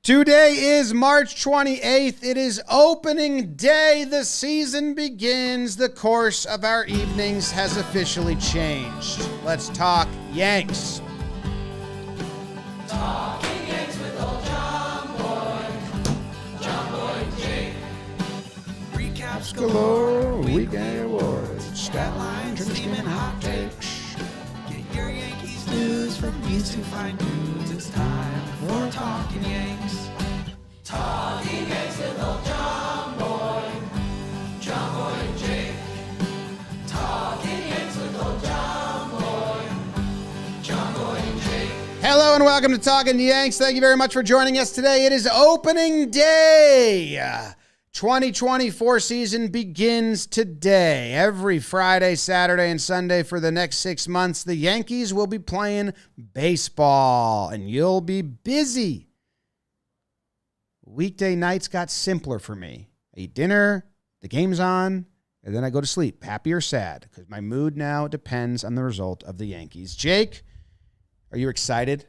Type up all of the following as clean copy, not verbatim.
Today is March 28th. It is opening day. The season begins. The course of our evenings has officially changed. Let's talk Yanks. Talking Yanks with old John Boy and Jake. Recaps Galore, weekend awards, stat lines, and steaming hot takes. Get your Yankees news from these two fine dudes. It's time for Talking Yanks. Talking Yanks with old John Boy and Jake. Talking Yanks with old John Boy and Jake. Hello and welcome to Talkin' Yanks. Thank you very much for joining us today. It is opening day. 2024 season begins today. Every Friday, Saturday, and Sunday for the next 6 months, the Yankees will be playing baseball, and you'll be busy. Weekday nights got simpler for me. I eat dinner, the game's on, and then I go to sleep, happy or sad, because my mood now depends on the result of the Yankees. Jake, are you excited?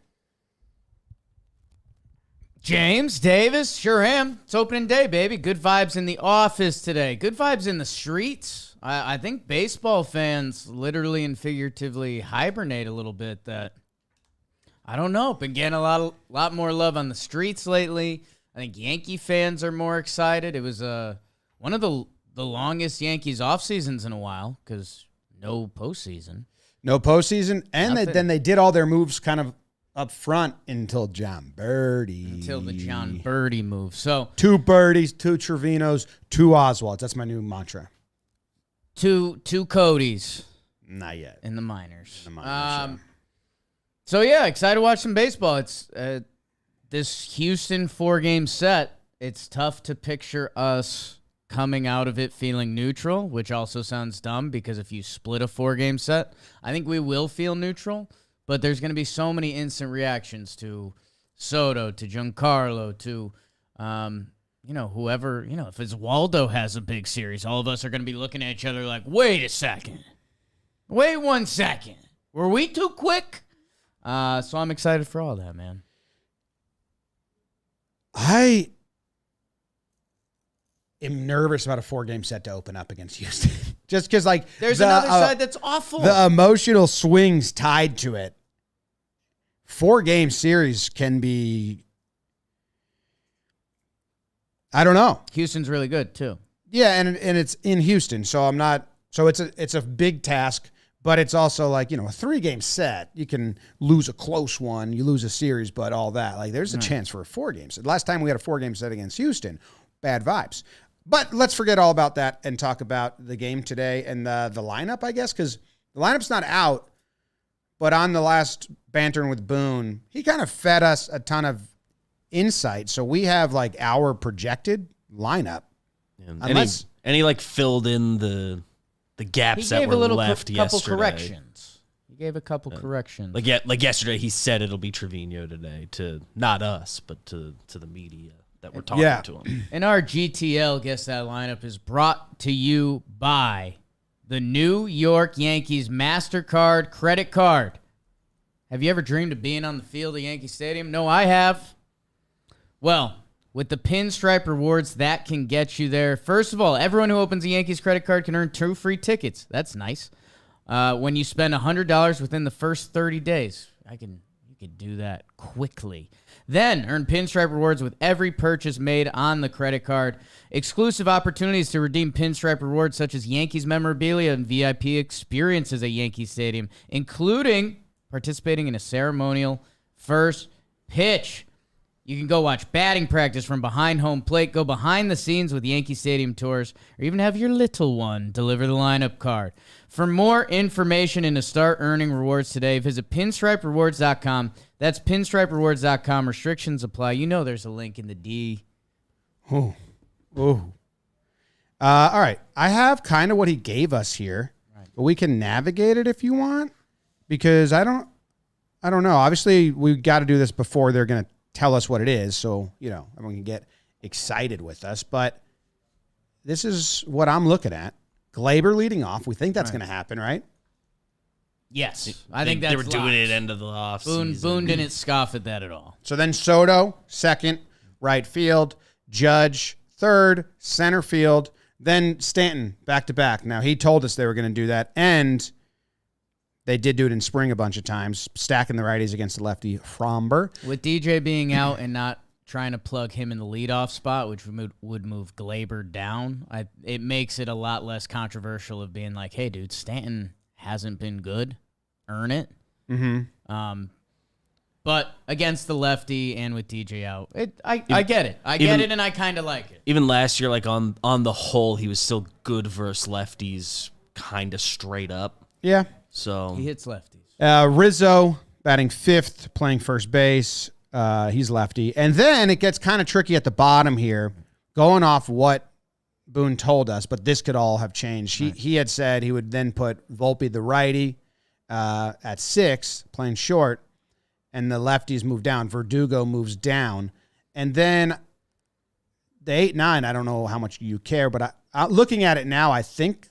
James, Davis, sure am. It's opening day, baby. Good vibes in the office today. Good vibes in the streets. I think baseball fans literally and figuratively hibernate a little bit. That I don't know. Been getting a lot more love on the streets lately. I think Yankee fans are more excited. It was one of the longest Yankees off seasons in a while because no postseason. No postseason, and then they did all their moves kind of up front until John Birdie. Until the John Birdie move. So 2 Birdies, 2 Trevinos, 2 Oswalds. That's my new mantra. Two Codys. Not yet. In the minors. Yeah. So, yeah, excited to watch some baseball. It's this Houston 4-game set. It's tough to picture us coming out of it feeling neutral, which also sounds dumb because if you split a 4-game set, I think we will feel neutral. But there's going to be so many instant reactions to Soto, to Giancarlo, to, whoever, if it's Waldo has a big series, all of us are going to be looking at each other like, wait a second. Wait 1 second. Were we too quick? So I'm excited for all that, man. I am nervous about a 4-game set to open up against Houston. Just because, there's another side that's awful. The emotional swings tied to it. 4-game series can be, I don't know. Houston's really good too. Yeah, and it's in Houston, so I'm not. So it's a big task, but it's also a 3-game set. You can lose a close one, you lose a series, but all that there's a chance for a 4-game set. Last time we had a 4-game set against Houston, bad vibes. But let's forget all about that and talk about the game today and the lineup, I guess, because the lineup's not out. But on the last bantering with Boone, he kind of fed us a ton of insight. So we have our projected lineup. Yeah. And he filled in the gaps that were left yesterday. Couple corrections. He gave a couple corrections. Like yesterday, he said it'll be Trevino today to not us, but to the media that we're talking to him. And our GTL Guess That Lineup is brought to you by the New York Yankees MasterCard credit card. Have you ever dreamed of being on the field at Yankee Stadium? No, I have. Well, with the Pinstripe Rewards, that can get you there. First of all, everyone who opens a Yankees credit card can earn 2 free tickets. That's nice. When you spend $100 within the first 30 days. You could do that quickly. Then earn Pinstripe Rewards with every purchase made on the credit card. Exclusive opportunities to redeem Pinstripe Rewards such as Yankees memorabilia and VIP experiences at Yankee Stadium, including participating in a ceremonial first pitch. You can go watch batting practice from behind home plate, go behind the scenes with Yankee Stadium tours, or even have your little one deliver the lineup card. For more information and to start earning rewards today, visit pinstriperewards.com. That's pinstriperewards.com. Restrictions apply. You know there's a link in the D. All right. I have kind of what he gave us here, but we can navigate it if you want, because I don't know. Obviously, we got to do this before they're going to tell us what it is, so everyone can get excited with us. But this is what I'm looking at. Glaber leading off. We think that's going to happen, right? Yes. I think that's they were doing it end of the offseason. Boone didn't scoff at that at all. So then Soto, second. right field, Judge, third, center field, then Stanton back-to-back. Now, he told us they were going to do that, and they did do it in spring a bunch of times, stacking the righties against the lefty Framber. With DJ being out and not trying to plug him in the leadoff spot, which would move Glaber down, it makes it a lot less controversial of being like, hey, dude, Stanton hasn't been good. Earn it. Mm-hmm. But against the lefty and with DJ out, I get it. I get it, and I kind of like it. Even last year, like on the whole, he was still good versus lefties, kind of straight up. Yeah. So He hits lefties. Rizzo batting fifth, playing first base. He's lefty. And then it gets kind of tricky at the bottom here, going off what Boone told us, but this could all have changed. He had said he would then put Volpe, the righty, at 6, playing short, and the lefties move down. Verdugo moves down. And then the 8-9, I don't know how much you care, but looking at it now, I think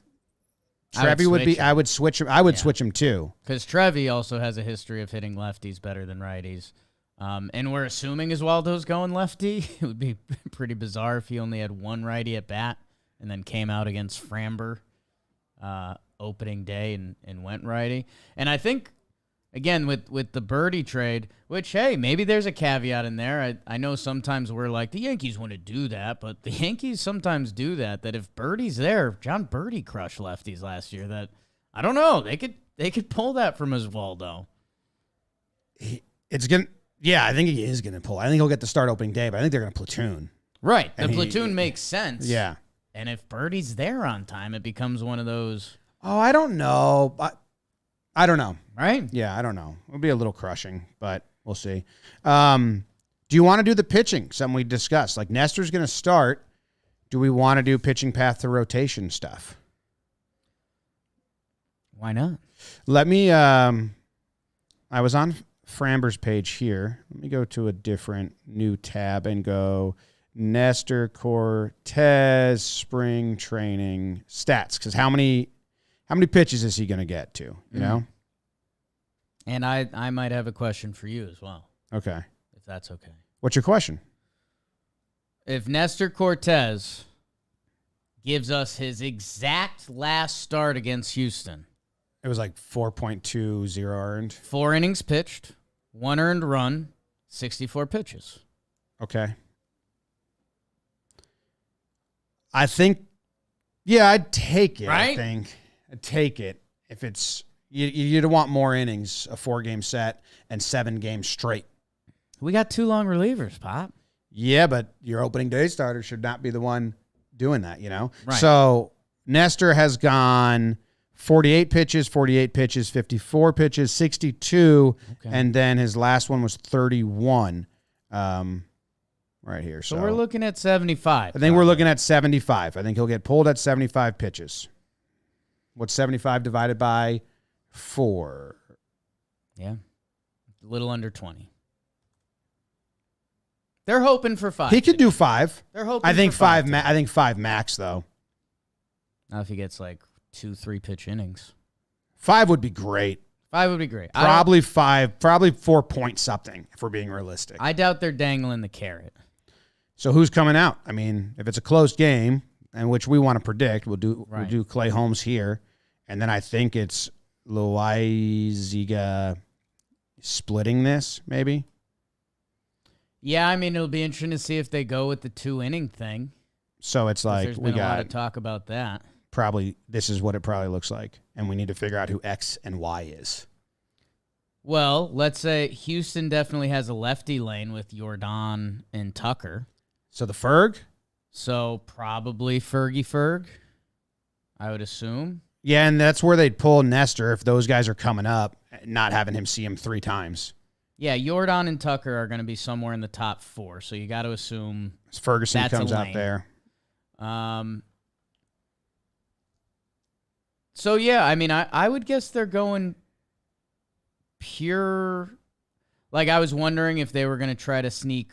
Trevi would be. I would switch him. I would switch him too. Because Trevi also has a history of hitting lefties better than righties. And we're assuming Oswaldo's going lefty. It would be pretty bizarre if he only had one righty at bat and then came out against Framber opening day and went righty. And I think, again, with the Birdie trade, which, hey, maybe there's a caveat in there. I know sometimes we're like, the Yankees wouldn't do that, but the Yankees sometimes do that if Birdie's there, John Birdie crushed lefties last year. That, I don't know, they could pull that from Oswaldo. Yeah, I think he is going to pull. I think he'll get the start opening day, but I think they're going to platoon. Right. The platoon makes sense. Yeah. And if Birdie's there on time, it becomes one of those. Oh, I don't know. I don't know. Right? Yeah, I don't know. It'll be a little crushing, but we'll see. Do you want to do the pitching? Something we discussed. Like Nestor's going to start. Do we want to do pitching path to rotation stuff? Why not? Let me. I was on Framber's page here. Let me go to a different new tab and go Nestor Cortez spring training stats. Because how many pitches is he going to get to? You know. And I might have a question for you as well. Okay. If that's okay. What's your question? If Nestor Cortez gives us his exact last start against Houston. It was like 4.20 earned. 4 innings pitched, 1 earned run, 64 pitches. Okay. I think, yeah, I'd take it. Right? I think I'd take it if it's you'd want more innings, a 4-game set, and 7 games straight. We got 2 long relievers, Pop. Yeah, but your opening day starter should not be the one doing that, you know? Right. So Nestor has gone 48 pitches, 54 pitches, 62, and then his last one was 31 right here. So we're looking at 75. I think we're looking at 75. I think he'll get pulled at 75 pitches. What's 75 divided by 4? Yeah. A little under 20. They're hoping for 5. He could do 5. They're hoping I think for 5. I think 5 max, though. Now if he gets like 2-3 pitch innings. 5 would be great. 5 would be great. Probably 5, probably 4 point something, if we're being realistic. I doubt they're dangling the carrot. So who's coming out? I mean, if it's a close game, and which we want to predict, we'll do Clay Holmes here, and then I think it's Loaiziga splitting this, maybe. Yeah, I mean, it'll be interesting to see if they go with the 2-inning thing. So it's like there's been a lot of talk about that. Probably this is what it probably looks like, and we need to figure out who X and Y is. Well, let's say Houston definitely has a lefty lane with Jordan and Tucker. So the Ferg? So probably Ferg, I would assume. Yeah, and that's where they'd pull Nestor if those guys are coming up, not having him see him 3 times. Yeah, Jordan and Tucker are going to be somewhere in the top 4, so you got to assume Ferguson that's comes out there. So, yeah, I mean, I would guess they're going pure. Like, I was wondering if they were going to try to sneak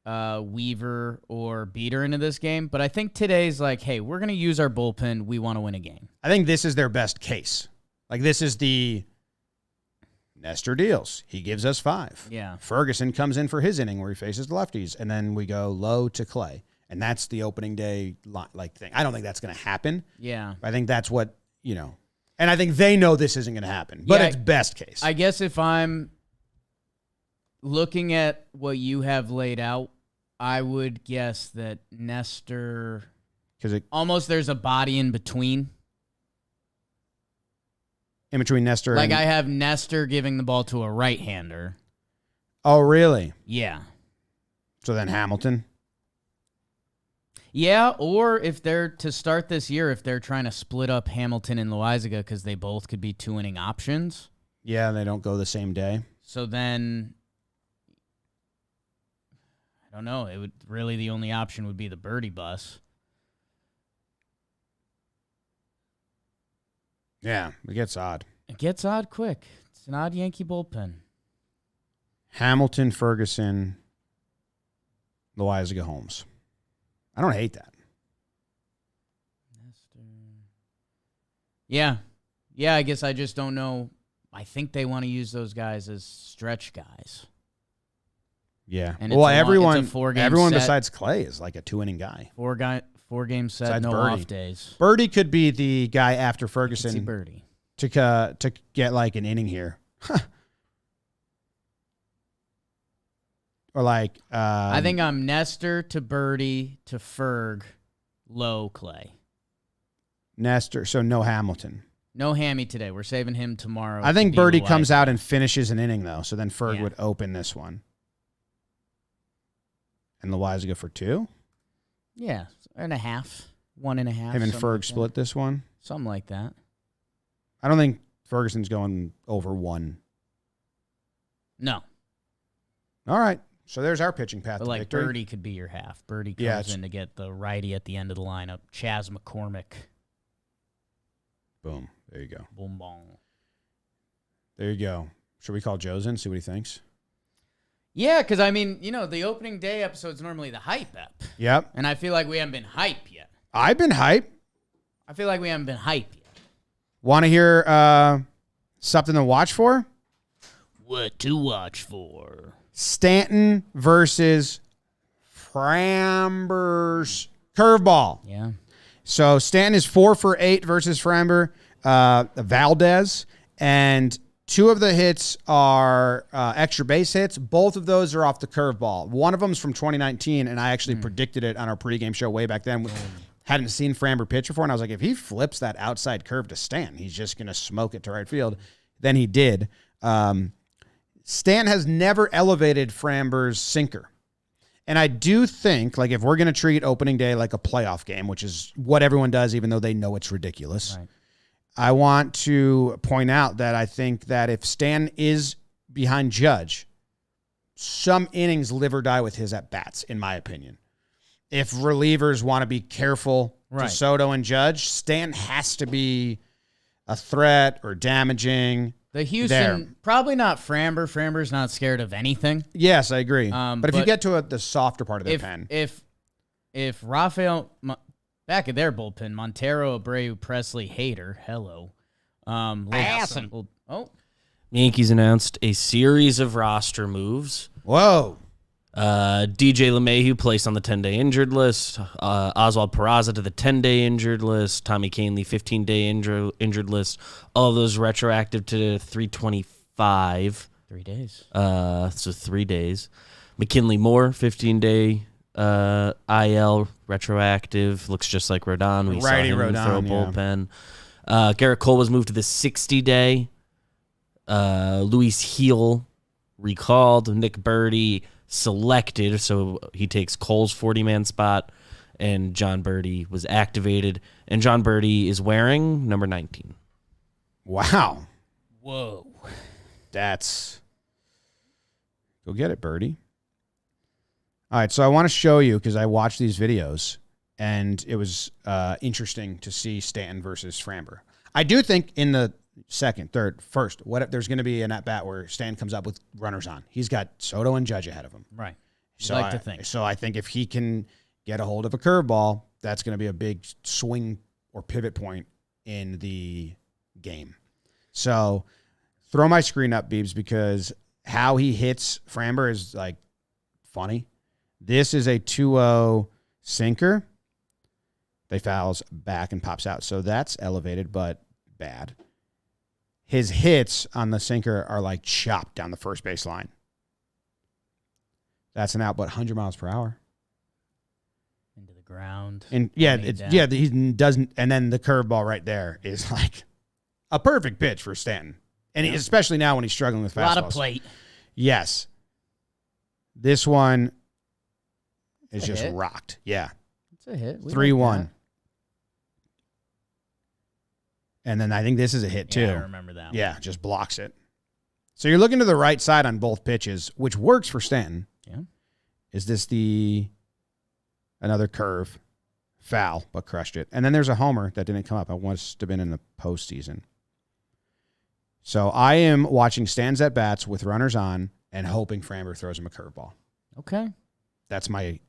Weaver or Beater into this game, but I think today's like, hey, we're going to use our bullpen. We want to win a game. I think this is their best case. Like, this is the Nestor deals. He gives us 5. Yeah. Ferguson comes in for his inning where he faces the lefties, and then we go low to Clay. And that's the opening day thing. I don't think that's going to happen. Yeah. I think that's what, and I think they know this isn't going to happen, but it's best case. I guess if I'm looking at what you have laid out, I would guess that Nestor, because almost there's a body in between. In between Nestor I have Nestor giving the ball to a right-hander. Oh, really? Yeah. So then Hamilton? Yeah, or if they're, to start this year, if they're trying to split up Hamilton and Loizaga because they both could be 2-inning options. Yeah, they don't go the same day. So then, I don't know. It would really, the only option would be the birdie bus. Yeah, it gets odd. It gets odd quick. It's an odd Yankee bullpen. Hamilton, Ferguson, Loizaga, Holmes. I don't hate that. Yeah. Yeah, I guess I just don't know. I think they want to use those guys as stretch guys. Yeah. And well, it's everyone set. besides Clay is like a 2-inning guy. 4-game set, Besides no Birdie. off days. Birdie could be the guy after I could see Ferguson Birdie. to get like an inning here. Or like I think I'm Nestor to Birdie to Ferg, low Clay. Nestor, so no Hamilton. No Hammy today. We're saving him tomorrow. I think to be Birdie Loizaga. comes out and finishes an inning though, so then Ferg Yeah. would open this one. And Loizaga for 2? Yeah, 1.5. 1.5. Him and something Ferg like split this one. that. Something like that. I don't think Ferguson's going over 1. No. All right. So there's our pitching path But to like victory. Birdie could be your half. Birdie comes Yeah, it's- in to get the righty at the end of the lineup. Chas McCormick. Boom. There you go. Boom bong. There you go. Should we call Joe's in, see what he thinks? Yeah, because I mean, the opening day episode's normally the hype ep. Yep. And I feel like we haven't been hype yet. I've been hype. I feel like we haven't been hype yet. Want to hear something to watch for? What to watch for? Stanton versus Framber's curveball. Yeah. So Stanton is 4 for 8 versus Framber, Valdez, and 2 of the hits are extra base hits. Both of those are off the curveball. One of them is from 2019, and I actually predicted it on our pregame show way back then. Hadn't seen Framber pitch before, and I was like, if he flips that outside curve to Stanton, he's just going to smoke it to right field. Then he did. Stanton has never elevated Framber's sinker. And I do think, like, if we're going to treat opening day like a playoff game, which is what everyone does, even though they know it's ridiculous, Right. I want to point out that I think that if Stan is behind Judge, some innings live or die with his at-bats, in my opinion. If relievers want to be careful Right. to Soto and Judge, Stan has to be a threat or damaging. The Houston, probably not Framber. Framber's not scared of anything. Yes, I agree. But if you but get to the softer part of the If pen. if Rafael back at their bullpen, Montero, Abreu, Presley, Hader, hello. Yankees announced a series of roster moves. Whoa. DJ LeMahieu placed on the 10-day injured list. Oswald Peraza to the 10-day injured list. Tommy Kahnle 15-day injured list. All of those retroactive to 3/25. 3 days. So 3 days. McKinley Moore 15-day IL retroactive. Looks just like Rodon. We Righty saw him Rodon, throw a yeah. bullpen. Garrett Cole was moved to the 60-day. Luis Heel recalled. Nick Birdie selected, so he takes Cole's 40-man spot, and John Birdie was activated, and John Birdie is wearing number 19. Wow. Whoa. That's... Go get it, Birdie. All right, so I want to show you, because I watched these videos, and it was interesting to see Stanton versus Framber. I do think in the second, third, first, what if there's going to be an at-bat where Stanton comes up with runners on. He's got Soto and Judge ahead of him. Right. So Like to think. So I think if he can get a hold of a curveball, that's going to be a big swing or pivot point in the game. So throw my screen up, Beebs, because how he hits Framber is like funny. This is a 2-0 sinker. They fouls back and pops out. So that's elevated, but bad. His hits on the sinker are like chopped down the first base line. That's an out, but 100 miles per hour. Into the ground. And he doesn't. And then the curveball right there is like a perfect pitch for Stanton. And especially now when he's struggling with fastballs. A lot of plate. Yes. This one is just hit. rocked. Yeah. It's a hit. 3-1. And then I think this is a hit, too. Yeah, I remember that one. Yeah, just blocks it. So you're looking to the right side on both pitches, which works for Stanton. Yeah. Is this another curve? Foul, but crushed it. And then there's a homer that didn't come up. It must have been in the postseason. So I am watching Stan's at bats with runners on and hoping Framber throws him a curveball. Okay. That's my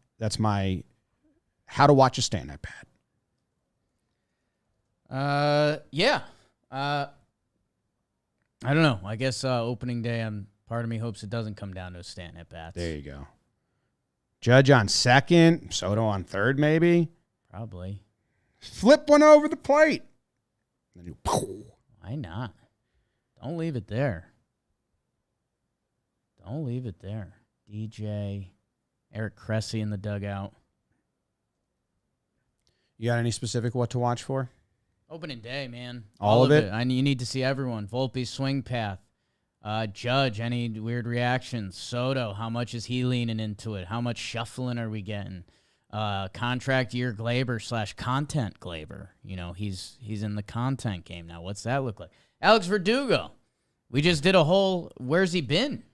how to watch a Stan at bat. Yeah. I don't know. I guess opening day, part of me hopes it doesn't come down to a Stanton at bats. There you go. Judge on second, Soto on third, maybe. Probably. Flip one over the plate. Then you, Why not? Don't leave it there. Don't leave it there. DJ, Eric Cressy in the dugout. You got any specific what to watch for? Opening day, man. All of it? You need to see everyone. Volpe's swing path. Judge, any weird reactions? Soto, how much is he leaning into it? How much shuffling are we getting? Contract year Glaber / content Glaber. You know, he's in the content game now. What's that look like? Alex Verdugo. We just did a whole, where's he been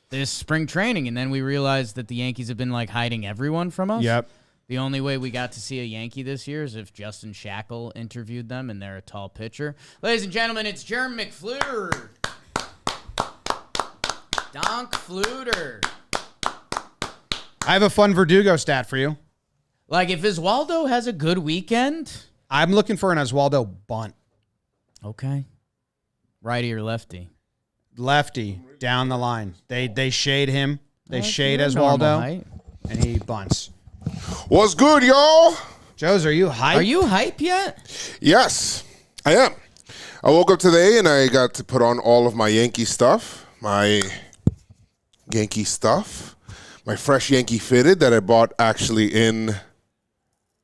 this spring training? And then we realized that the Yankees have been like hiding everyone from us. Yep. The only way we got to see a Yankee this year is if Justin Shackle interviewed them and they're a tall pitcher. Ladies and gentlemen, it's Jerm McFluter. Donk Fluter. I have a fun Verdugo stat for you. Like, if Oswaldo has a good weekend. I'm looking for an Oswaldo bunt. Okay. Righty or lefty? Lefty, down the line. They shade him. They shade You're normal Oswaldo, height. and he bunts. What's good, y'all? Joes, are you hyped? Are you hype yet? Yes, I am. I woke up today and I got to put on all of my Yankee stuff, my fresh Yankee fitted that I bought actually in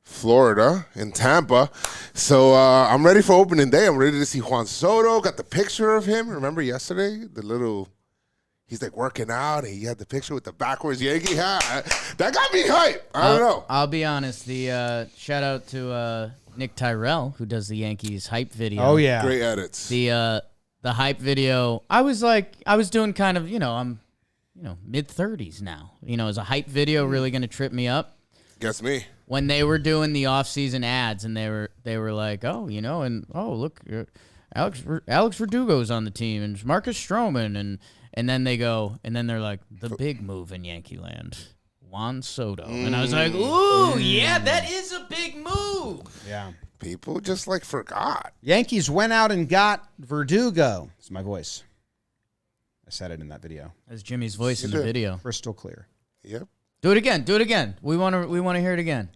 Florida, in Tampa. So I'm ready for opening day. I'm ready to see Juan Soto. Got the picture of him. Remember yesterday? He's like working out, and he had the picture with the backwards Yankee hat. That got me hype. I don't know. I'll be honest. The shout out to Nick Tyrell, who does the Yankees hype video. Oh, yeah. Great edits. The hype video. I was doing kind of, I'm, mid-30s now. Is a hype video really going to trip me up? Guess me. When they were doing the off-season ads, and they were like, look, Alex Verdugo's on the team, and Marcus Stroman, and then they're like, the big move in Yankee land, Juan Soto. And I was like, ooh, yeah, that is a big move. Yeah. People just forgot. Yankees went out and got Verdugo. It's my voice. I said it in that video. That's Jimmy's voice You in the did. video. Crystal clear. Yep. Do it again. We want to hear it again.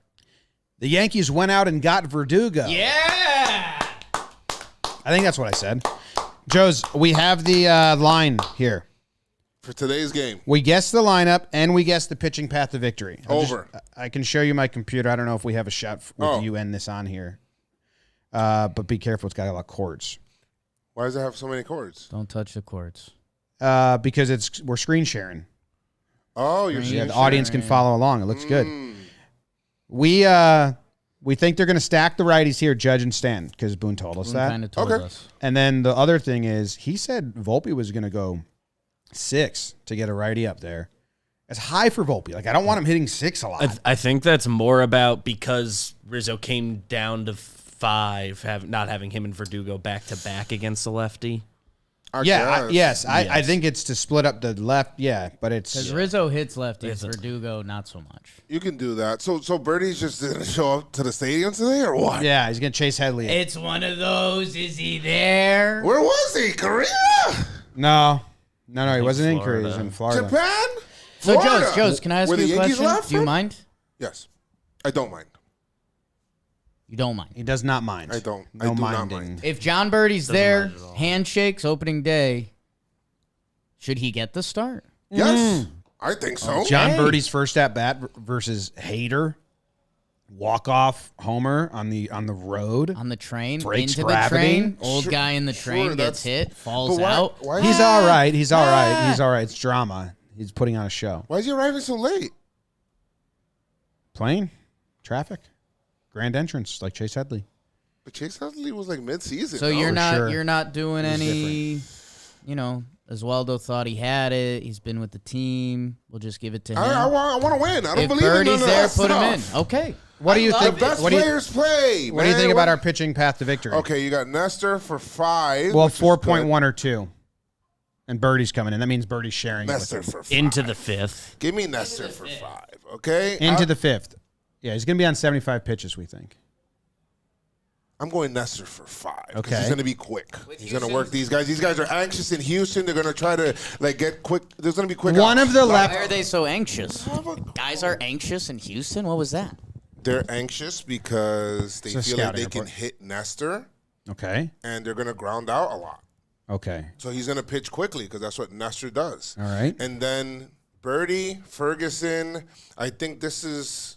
The Yankees went out and got Verdugo. Yeah. I think that's what I said. Joes, we have the line here. For today's game. We guessed the lineup, and we guessed the pitching path to victory. I can show you my computer. I don't know if we have a shot with you and this on here. But be careful. It's got a lot of cords. Why does it have so many cords? Don't touch the cords. Because we're screen sharing. Oh, you're Yeah, the audience can follow along. It looks good. We think they're going to stack the righties here, Judge and Stan, because Boone told us that. Kind of told us. And then the other thing is, he said Volpe was going to go 6 to get a righty up there. That's high for Volpe. I don't want him hitting 6 a lot. I think that's more about because Rizzo came down to 5, not having him and Verdugo back to back against the lefty. Yes. I think it's to split up the left. Yeah, but it's Because Rizzo hits lefties, Verdugo not so much. You can do that. So Birdie's just didn't show up to the stadium today, or what? Yeah, he's gonna chase Headley. It's one of those. Is he there? Where was he? Korea? No, he wasn't in Korea. He was Florida. in Florida. Japan? So, Florida. Joes, can I ask Where you the a Yankees question? left Do you from? mind? Yes. I don't mind. You don't mind. He does not mind. I don't. No I do not minding. mind. If John Birdie's there, mind at all. handshakes, opening day, should he get the start? Yes. I think so. John Hey. Birdie's first at bat versus Hader, walk off homer on the road. On the train, Breaks into gravity. the train, old Sure- guy in the sure, train gets that's- hit, falls But why, out. Why, He's all right. He's all right. He's all right. It's drama. He's putting on a show. why is he arriving so late? Plane, traffic, grand entrance like Chase Headley. But Chase Utley was like mid-season. So no? you're not doing It was any, Oswaldo thought he had it. He's been with the team. We'll just give it to him. I want to win. I don't if believe in none Birdie's of there, that put him in. stuff. Okay. What do you love think? The best What do you, players play. what do you man. think about our pitching path to victory? Okay, you got Nestor for 5. Well, which is 4.1 or 2. And Birdie's coming in. That means Birdie's sharing good. it with Nestor him. for 5. Into the 5th. Give me Nestor for 5. Okay. Into the 5th. Yeah, he's going to be on 75 pitches, we think. I'm going Nestor for 5. 'cause Okay. He's going to be quick. He's going to work these guys. These guys are anxious in Houston. They're going to try to get quick. There's going to be quick. One outs. of the Why left. are they so anxious? Guys are anxious in Houston? What was that? They're anxious because they It's a feel like scouting they can report. hit Nestor, Okay. and they're going to ground out a lot. Okay. So he's going to pitch quickly because that's what Nestor does. All right. And then Birdie, Ferguson. I think this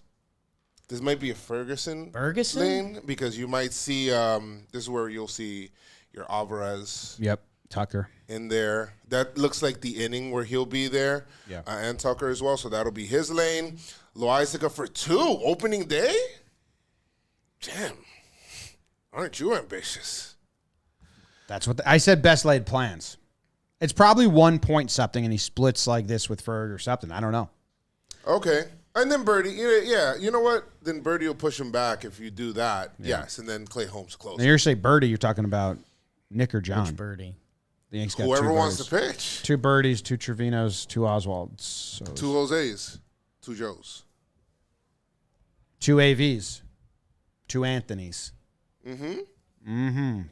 might be a Ferguson lane because you might see this is where you'll see your Alvarez Yep. Tucker. in there. That looks like the inning where he'll be there. Yeah. And Tucker as well. So that'll be his lane. Loaizaga for 2 opening day. Damn, aren't you ambitious? That's what I said. Best laid plans. It's probably 1 point something, and he splits like this with Ferg or something. I don't know. Okay. And then Birdie, yeah, you know what? Then Birdie will push him back if you do that. Yes, and then Clay Holmes close. Now, you're saying Birdie, you're talking about Nick or John. Birdie. The Yanks got Whoever two wants birdies. to pitch. 2 birdies, 2 Trevinos, 2 Oswalds. So 2 Jose's, 2 Joes. 2 AVs, 2 Anthonys.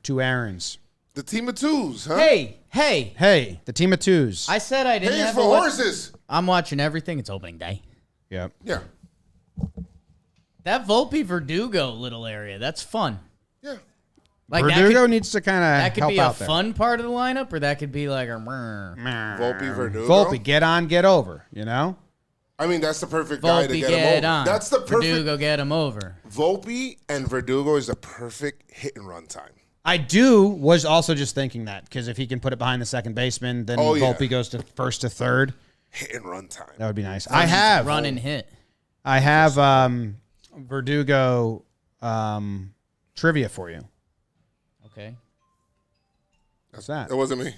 2 Aarons. The team of 2s, huh? Hey. Hey, the team of 2s. I said I didn't Hey, it's have for a what- horses. I'm watching everything. It's opening day. Yep. Yeah. That Volpe Verdugo little area, that's fun. Yeah. Like Verdugo needs to kind that of could help be a out there. fun part of the lineup, or that could be like a Volpe Verdugo. Volpe, get on, get over, you know? I mean, that's the perfect guy to Volpe get him get over. on. That's the perfect. Verdugo get him over. Volpe and Verdugo is a perfect hit and run time. Was also just thinking that, because if he can put it behind the second baseman, then Oh, yeah. Volpe goes to first to third. Hit and run time. That would be nice. I have Run and hit. Verdugo trivia for you. Okay. What's that? That wasn't me.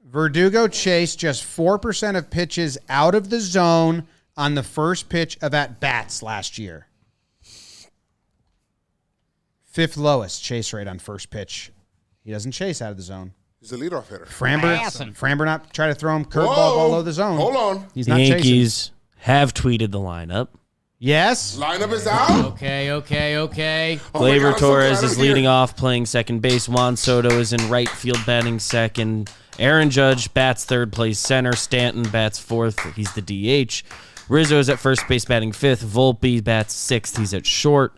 Verdugo chased just 4% of pitches out of the zone on the first pitch of at-bats last year. 5th lowest chase rate on first pitch. He doesn't chase out of the zone. He's a leadoff hitter. Framber not try to throw him curveball Whoa. below the zone. Hold on. He's The not chasing. Yankees have tweeted the lineup. Yes. Lineup is out. Okay. Oh my Gleyber God, I'm so Torres glad is I'm here. leading off, playing second base. Juan Soto is in right field, batting second. Aaron Judge bats third, plays center. Stanton bats fourth. He's the DH. Rizzo is at first base, batting fifth. Volpe bats sixth. He's at short.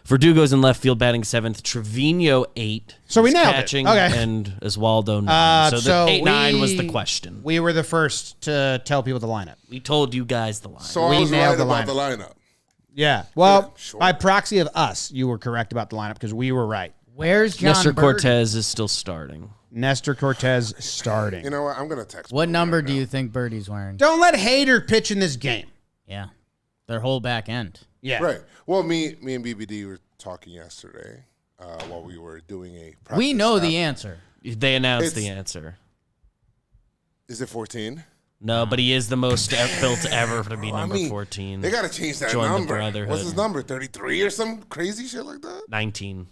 Verdugo's in left field, batting seventh. Trevino 8. So we He's nailed it. catching, Okay. and Oswaldo 9. So the 8-9 was the we- question. We were the first to tell people the lineup. We told you guys the line. So I We was nailed right the about the lineup. Yeah. Well, Sure. by proxy of us, you were correct about the lineup because we were right. Where's John Nestor Birdie? Cortez is still starting. Nestor Cortez starting. You know what? I'm going to text. What Birdie number right do now. you think Birdie's wearing? Don't let Hader pitch in this game. Yeah. Their whole back end. Yeah. Right. Well, me and BBD were talking yesterday while we were doing a practice. We know snap. the answer. They announced the It's- answer. Is it 14? No, but he is the most built ever to be I number mean, 14. They got to change that Join the number. brotherhood. What's his number? 33 or some crazy shit like that? 19.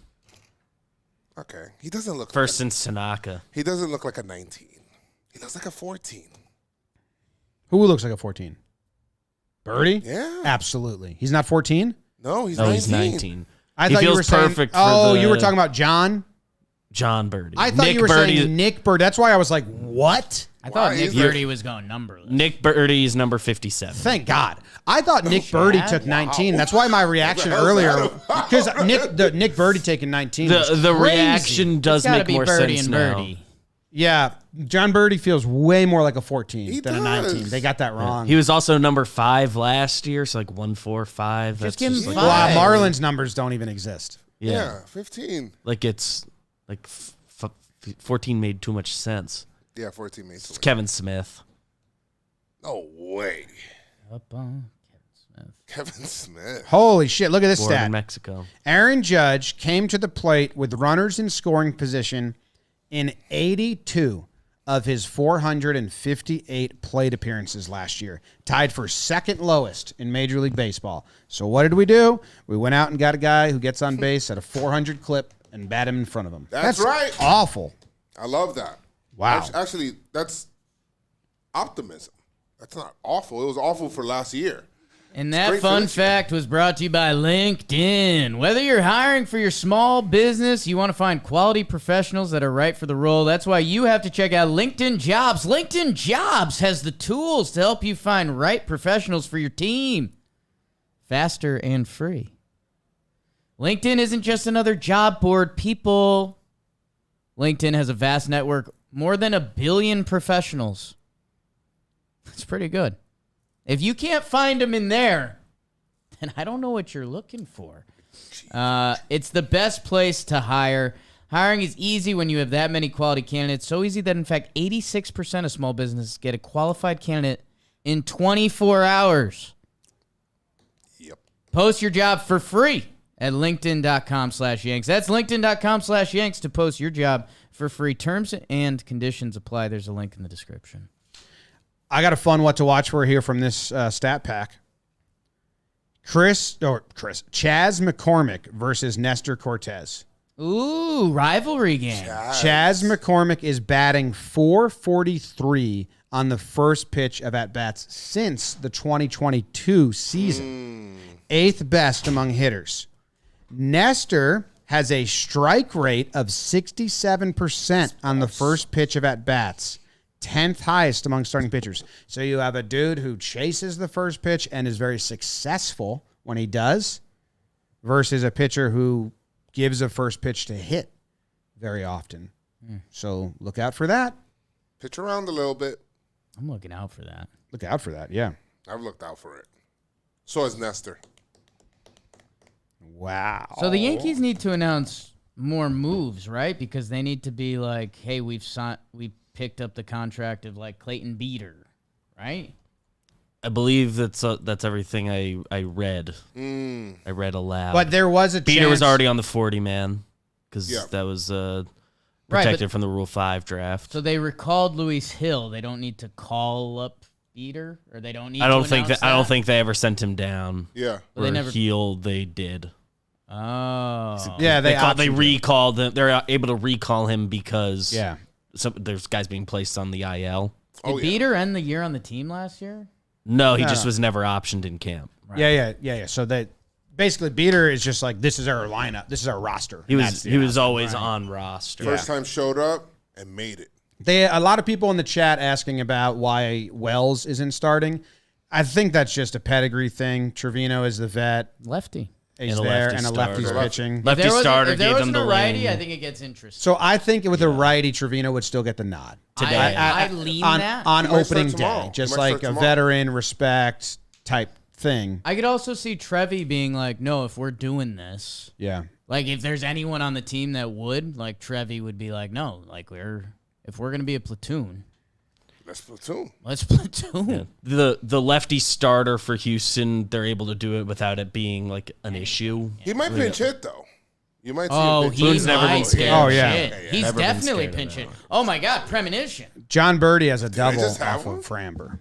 Okay. He doesn't look First like since Tanaka. he doesn't look like a 19. He looks like a 14. Who looks like a 14? Birdie? Yeah. Absolutely. He's not 14? No, he's No, 19. he's 19. I He thought you feels were saying, perfect for oh, the- you were talking about John? John Birdie. I thought Nick you were Birdie, saying Nick Birdie. That's why I was like, what? I thought Why Nick is there- Birdie was going numberless. Nick Birdie is number 57. Thank God. I thought Nick Birdie took 19. That's why my reaction What the hell's earlier, that because Nick Birdie taking 19. was The crazy. reaction does It's gotta make be more Birdie sense and now. Birdie. Yeah, John Birdie feels way more like a 14 He than a does. 19. They got that wrong. He was also number 5 last year, so like 1, 4, 5. That's give him just like, five. Well, Marlins numbers don't even exist. Yeah, 15. Like it's like 14 made too much sense. Yeah, 14 mates. It's Kevin Smith. No way. Up on Kevin Smith. Kevin Smith. Holy shit, look at this Born in stat. Mexico. Aaron Judge came to the plate with runners in scoring position in 82 of his 458 plate appearances last year, tied for second lowest in Major League Baseball. So what did we do? We went out and got a guy who gets on base at a 400 clip and bat him in front of him. That's right. Awful. I love that. Wow. Actually, that's optimism. That's not awful. It was awful for last year. And that great for fun this year. fact was brought to you by LinkedIn. Whether you're hiring for your small business, you want to find quality professionals that are right for the role. That's why you have to check out LinkedIn Jobs. LinkedIn Jobs has the tools to help you find right professionals for your team faster and free. LinkedIn isn't just another job board, people. LinkedIn has a vast network, more than 1 billion professionals. That's pretty good. If you can't find them in there, then I don't know what you're looking for. It's the best place to hire. Hiring is easy when you have that many quality candidates. So easy that, in fact, 86% of small businesses get a qualified candidate in 24 hours. Yep. Post your job for free at linkedin.com/Yanks. That's linkedin.com/Yanks to post your job for free. Terms and conditions apply. There's a link in the description. I got a fun what to watch for here from this stat pack. Chaz McCormick versus Nestor Cortez. Ooh, rivalry game. Chaz McCormick is batting .443 on the first pitch of at-bats since the 2022 season. 8th best among hitters. Nestor has a strike rate of 67% on the first pitch of at-bats. 10th highest among starting pitchers. So you have a dude who chases the first pitch and is very successful when he does, versus a pitcher who gives a first pitch to hit very often. So look out for that. Pitch around a little bit. I'm looking out for that. Look out for that, yeah. I've looked out for it. So has Nestor. Wow. So the Yankees need to announce more moves, right? Because they need to be like, hey, we picked up the contract of like Clayton Beater, right? I believe that's everything I read. I read aloud. But there was a Peter chance. was already on the 40 man because Yeah. that was Right, protected but- from the Rule 5 draft. So they recalled Luis Hill. They don't need to call up Beater, or they don't need. I don't to think announce I don't think they ever sent him down. Yeah. Well, they Or never. they did. Oh, Yeah, They optioned him. recalled him. They're able to recall him because Yeah. there's guys being placed on the IL. Did Oh, yeah. Beater end the year on the team last year? No, he No, just no. was never optioned in camp. Right. Yeah. So that basically Beater is just like, this is our lineup. This is our roster. He And was that's the he was announcement. always on roster. First time showed up and made it. A lot of people in the chat asking about why Wells isn't starting. I think that's just a pedigree thing. Trevino is the vet. Lefty. He's And a there, lefty and a starter. lefty's pitching. Lefty If there starter if there gave them wasn't the a righty, lane. I think it gets interesting. So I think with a righty, Trevino would still get the nod Today. I lean on, that. on He might opening start tomorrow. day, He just might like start a tomorrow. veteran respect type thing. I could also see Trevi being like, no, if we're doing this, Yeah. like if there's anyone on the team that would, like Trevi would be like, no, like if we're gonna be a platoon, Let's platoon. let's platoon. The lefty starter for Houston, they're able to do it without it being like an issue. He might pinch hit though. You might see Oh, him pinch he Boone's never been might scared. get Oh, yeah. shit. Yeah, yeah. He's Never been definitely scared of pinching. that. Oh my God, premonition. John Birdie has a double just have off one? of Framber.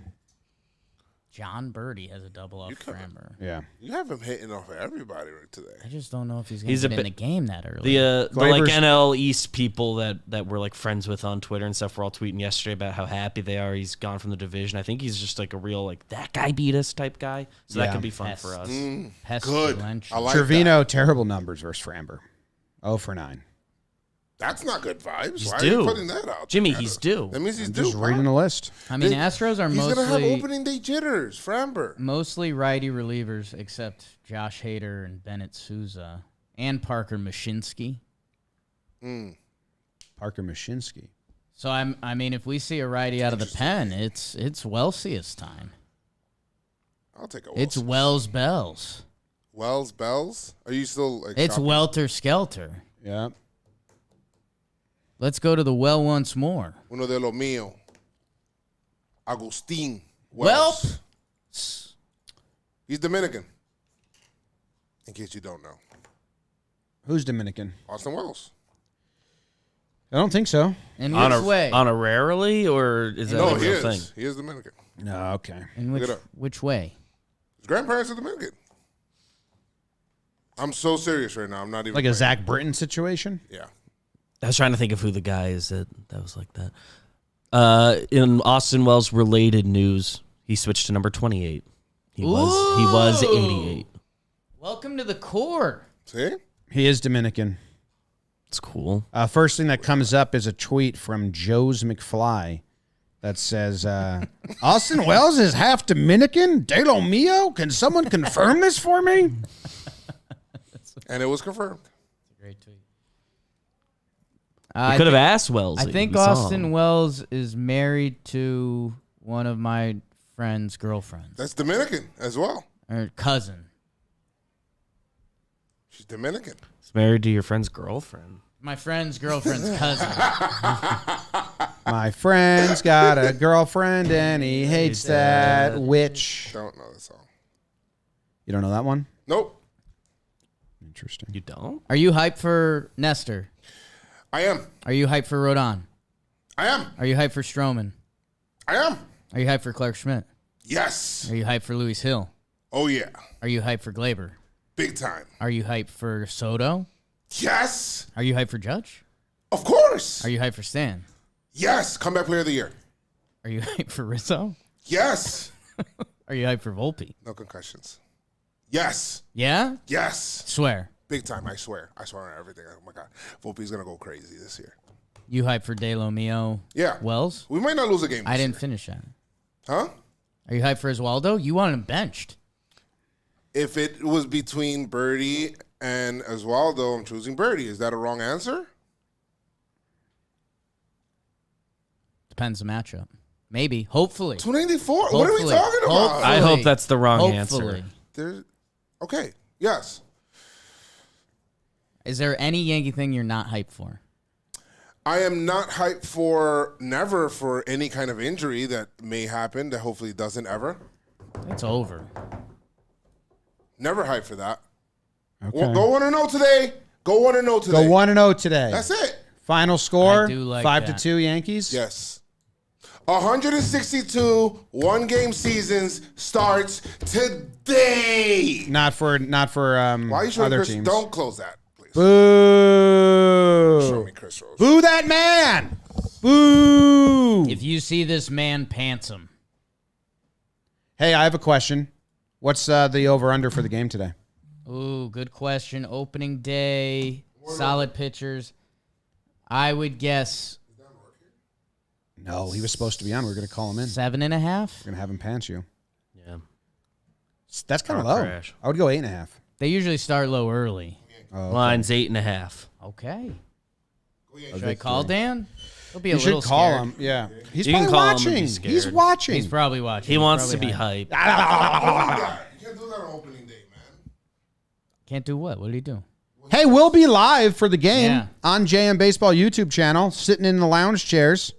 John Birdie has a double off could- Framber. Yeah. You have him hitting off of everybody right today. I just don't know if he's gonna He's a get in bit- the game that early. The like Glaber's- NL East people that we're like friends with on Twitter and stuff were all tweeting yesterday about how happy they are he's gone from the division. I think he's just like a real like that guy beat us type guy. So Yeah. that could be fun Pest. for us. Good. Pestilential. I like Trevino, terrible numbers versus Framber. 0 for 9. That's not good vibes. He's Why are due. you putting that out? Jimmy, there? he's due. That means he's I'm due. just reading the list. I mean, Astros are He's going to have mostly opening day jitters. Framber. mostly righty relievers, except Josh Hader and Bennett Souza and Parker Mashinsky. Parker Mashinsky. So I mean, if we see a righty out of the pen, it's Welsius time. I'll take a It's Wilson. Wells Bells. Wells Bells? Are you still like It's shopping? Welter Skelter. Yeah. Let's go to the well once more. Uno de los míos. Agustin Welp. Wells. He's Dominican. In case you don't know. Who's Dominican? Austin Wells. I don't think so. In which way? Honorarily, or is that No, a he real is. thing? He is Dominican. No, okay. In Look it up. which way? His grandparents are Dominican. I'm so serious right now. I'm not even Like a playing. Zach Britton situation? Yeah. I was trying to think of who the guy is that was like that. In Austin Wells related news, he switched to number 28. He was 88. Welcome to the core. See? He is Dominican. It's cool. First thing that comes up is a tweet from Joe's McFly that says, Austin Wells is half Dominican? De lo mio? Can someone confirm this for me? And it was confirmed. Great tweet. You could have asked Wells. I think Austin Wells is married to one of my friend's girlfriends That's Dominican as well. or cousin. She's Dominican. He's married to your friend's girlfriend. My friend's girlfriend's cousin. My friend's got a girlfriend and he hates that witch. Don't know the song. You don't know that one? Nope. Interesting. You don't? Are you hyped for Nestor? I am. Are you hyped for Rodon? I am. Are you hyped for Stroman? I am. Are you hyped for Clark Schmidt? Yes. Are you hyped for Luis Hill? Oh, yeah. Are you hyped for Glaber? Big time. Are you hyped for Soto? Yes. Are you hyped for Judge? Of course. Are you hyped for Stan? Yes. Comeback player of the year. Are you hyped for Rizzo? Yes. Are you hyped for Volpe? No concussions. Yes. Yeah? Yes. Swear. Big time. I swear. I swear on everything. Oh, my God. Volpe's going to go crazy this year. You hyped for De Lo Mio? Yeah. Wells? We might not lose a game this I didn't year. finish that. Huh? Are you hyped for Oswaldo? You want him benched. If it was between Birdie and Oswaldo, I'm choosing Birdie. Is that a wrong answer? Depends the matchup. Maybe. Hopefully. 294? What are we Hopefully. talking about? Hopefully. I hope that's the wrong Hopefully. answer. There's, okay. Yes. Is there any Yankee thing you're not hyped for? I am not hyped for never for any kind of injury that may happen that hopefully doesn't ever. It's over. Never hyped for that. Okay. Well, go 1-0 today. Go 1-0 today. Go 1-0 today. That's it. Final score, I do like 5-2 Yankees. Yes. 162 one-game seasons starts today. Not for Why are you showing other Chris? teams. Don't close that, please. Boo! Show me Chris Rose. Boo that man! Boo! If you see this man, pants him. Hey, I have a question. What's the over/under for the game today? Ooh, good question. Opening day, solid pitchers. I would guess No, he was supposed to be on. We are going to call him in. 7.5. We're going to have him pants you. Yeah. That's kind of Car low. crash. I would go 8.5. They usually start low early. Line's 8.5. Okay. Should I call Dan? He'll be a You little should call scared. him. Yeah, he's You can probably call him and be watching. scared. He's watching. He's probably watching. He He's wants to probably be hyped. hyped. You can't do that on opening day, man. Can't do what? What did he do? Hey, we'll be live for the game Yeah. on JM Baseball YouTube channel, sitting in the lounge chairs.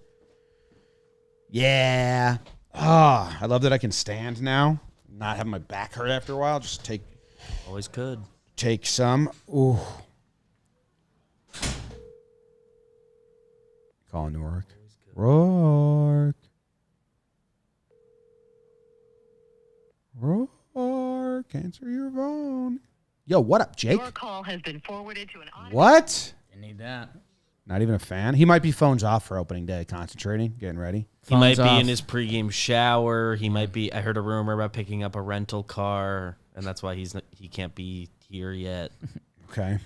Yeah. Oh, I love that I can stand now. Not have my back hurt after a while. Just Always could. take some. Ooh. Calling to Rourke. Rourke. Rourke, answer your phone. Yo, what up, Jake? Your call has been forwarded to an audio. What? Didn't need that. Not even a fan? He might be phones off for opening day, concentrating, getting ready. He might Phones be off. in his pregame shower. He might be. I heard a rumor about picking up a rental car, and that's why he can't be here yet. Okay.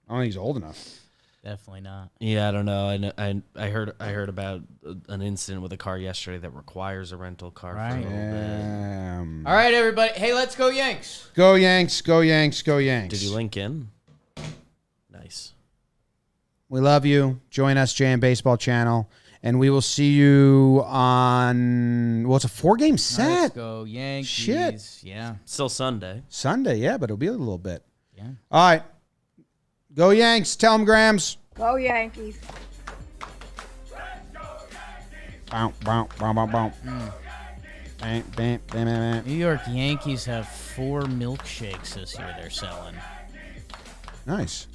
I don't think he's old enough. Definitely not. Yeah, I don't know. I heard about an incident with a car yesterday that requires a rental car for a Right. little bit. All right, everybody. Hey, let's go Yanks. Go Yanks, go Yanks, go Yanks. Did you link in? Nice. We love you. Join us, JM Baseball Channel. And we will see you on, well, it's a 4-game set. Let's go Yankees. Shit. Yeah. Still Sunday. Sunday, yeah, but it'll be a little bit. Yeah. All right. Go Yanks. Tell them, Grams. Go Yankees. Bow, bow, bow, bow, bow. Bam, bam, bam, bam, bam. New York Yankees have 4 milkshakes this year they're selling. Nice.